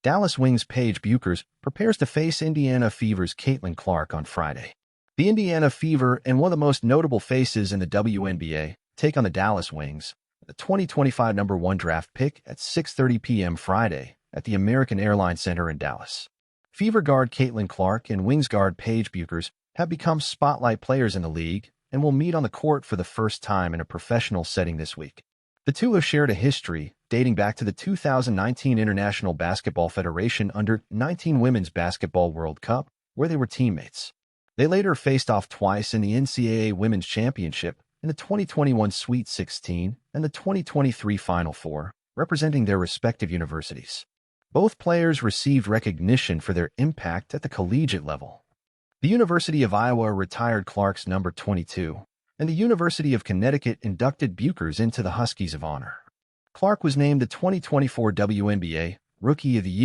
Dallas Wings Paige Bueckers prepares to face Indiana Fever's Caitlin Clark on Friday. The Indiana Fever and one of the most notable faces in the WNBA take on the Dallas Wings, the 2025 number 1 draft pick at 6:30 p.m. Friday at the American Airlines Center in Dallas. Fever guard Caitlin Clark and Wings guard Paige Bueckers have become spotlight players in the league and will meet on the court for the first time in a professional setting this week. The two have shared a history dating back to the 2019 International Basketball Federation Under-19 Women's Basketball World Cup, where they were teammates. They later faced off twice in the NCAA Women's Championship in the 2021 Sweet 16 and the 2023 Final Four, representing their respective universities. Both players received recognition for their impact at the collegiate level. The University of Iowa retired Clark's number 22, and the University of Connecticut inducted Bueckers into the Huskies of Honor. Clark was named the 2024 WNBA Rookie of the Year